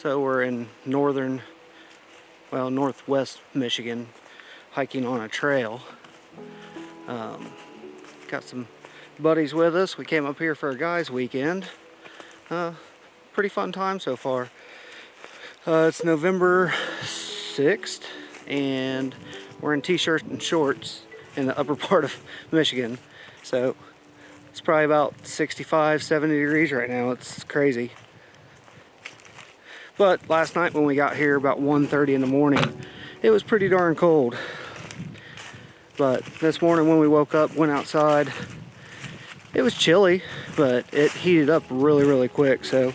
So we're in northwest Michigan, hiking on a trail. Got some buddies with us. We came up here for a guys' weekend. Pretty fun time so far. It's November 6th, and we're in t-shirts and shorts in the upper part of Michigan. So it's probably about 65, 70 degrees right now. It's crazy. But last night when we got here about 1:30 in the morning, it was pretty darn cold. But this morning when we woke up, went outside, it was chilly, but it heated up really, really quick. So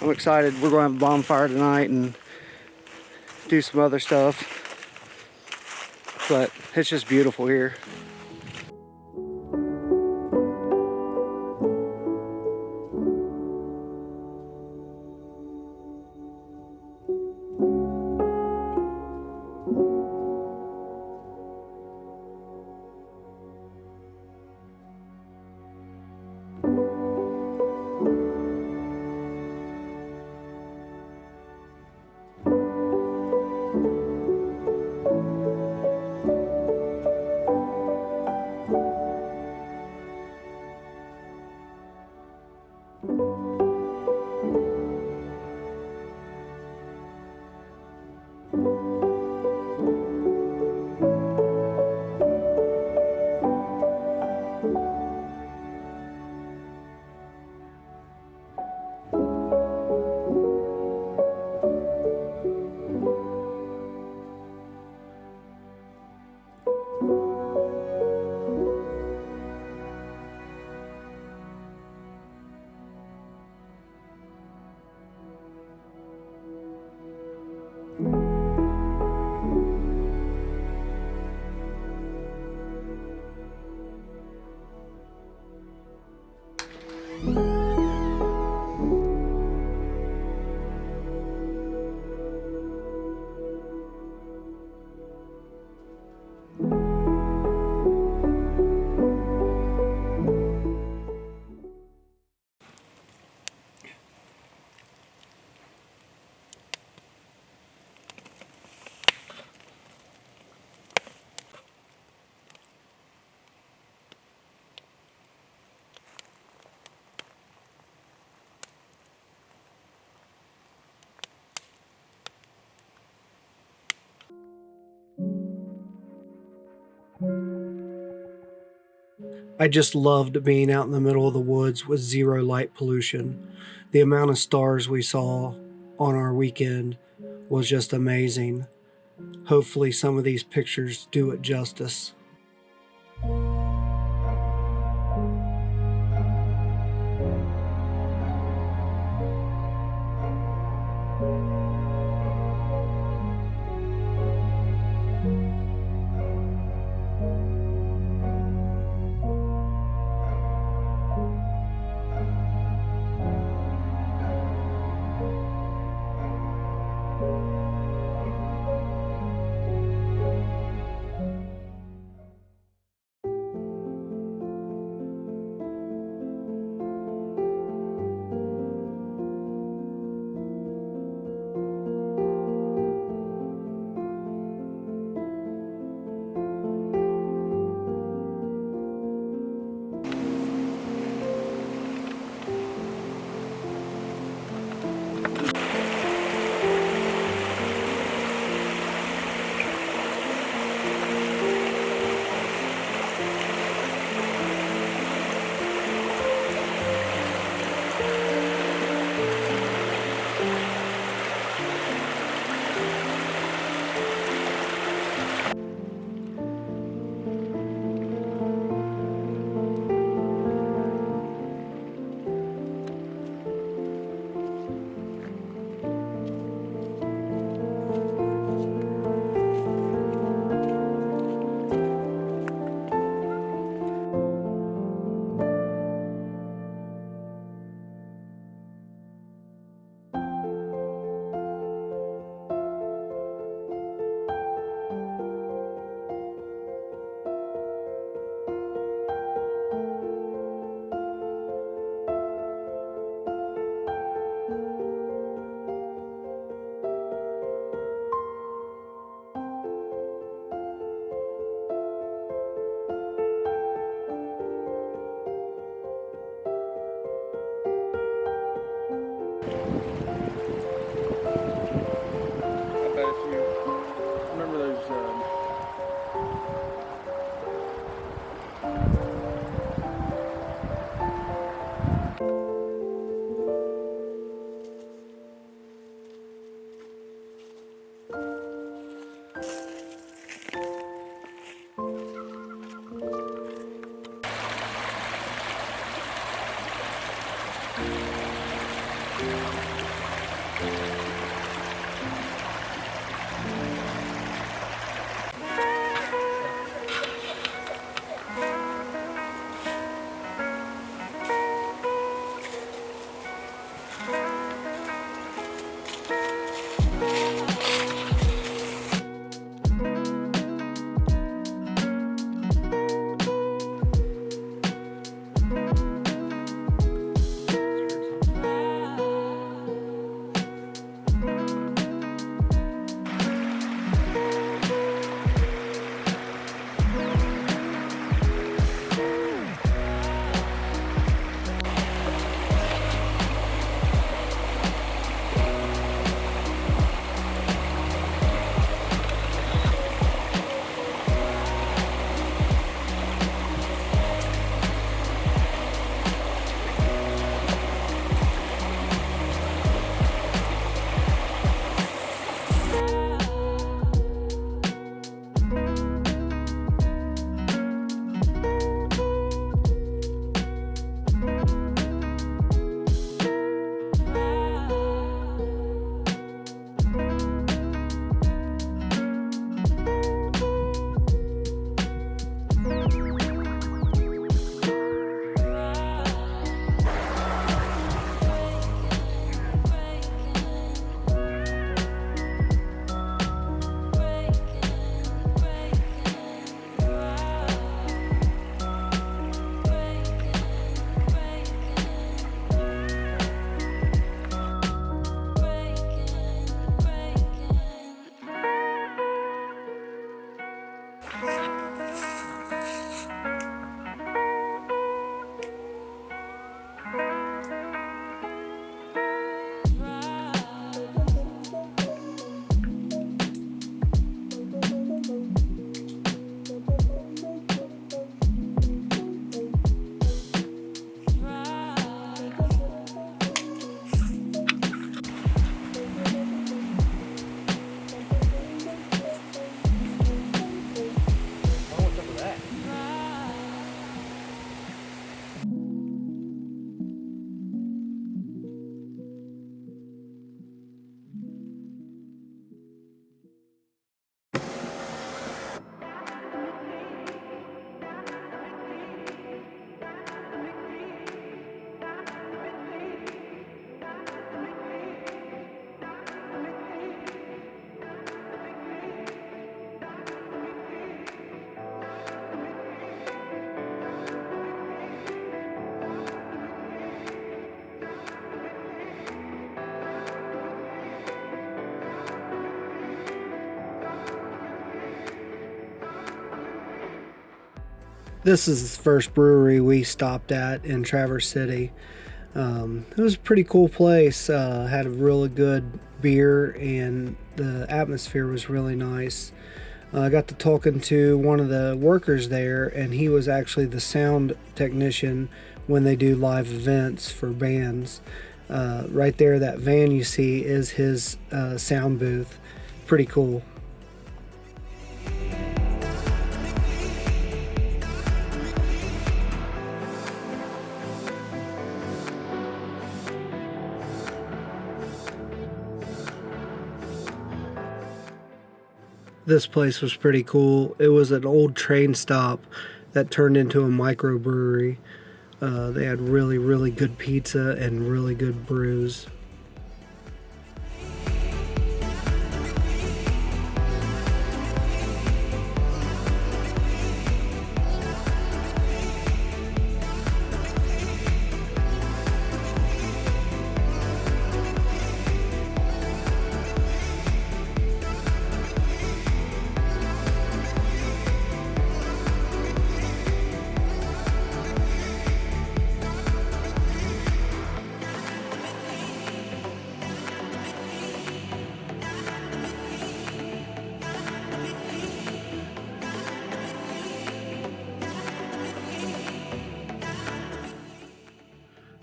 I'm excited. We're going to have a bonfire tonight and do some other stuff. But it's just beautiful here. I just loved being out in the middle of the woods with zero light pollution. The amount of stars we saw on our weekend was just amazing. Hopefully some of these pictures do it justice. This is the first brewery we stopped at in Traverse City. It was a pretty cool place. Had a really good beer and the atmosphere was really nice. I got to talking to one of the workers there, and he was actually the sound technician when they do live events for bands. Right there, that van you see is his sound booth. Pretty cool. This place was pretty cool. It was an old train stop that turned into a microbrewery. They had really, really good pizza and really good brews.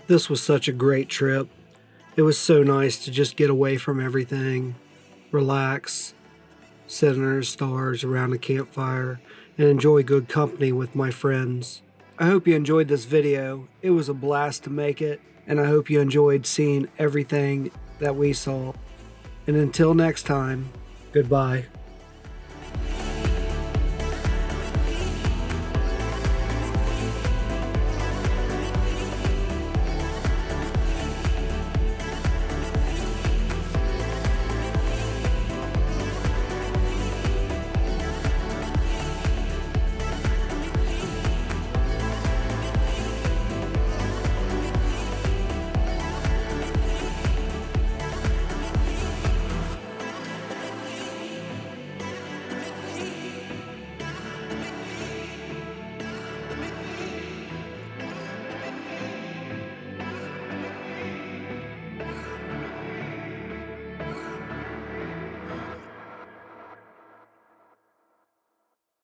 This was such a great trip. It was so nice to just get away from everything, relax, sit under the stars around a campfire, and enjoy good company with my friends. I hope you enjoyed this video. It was a blast to make it, and I hope you enjoyed seeing everything that we saw. And until next time, goodbye.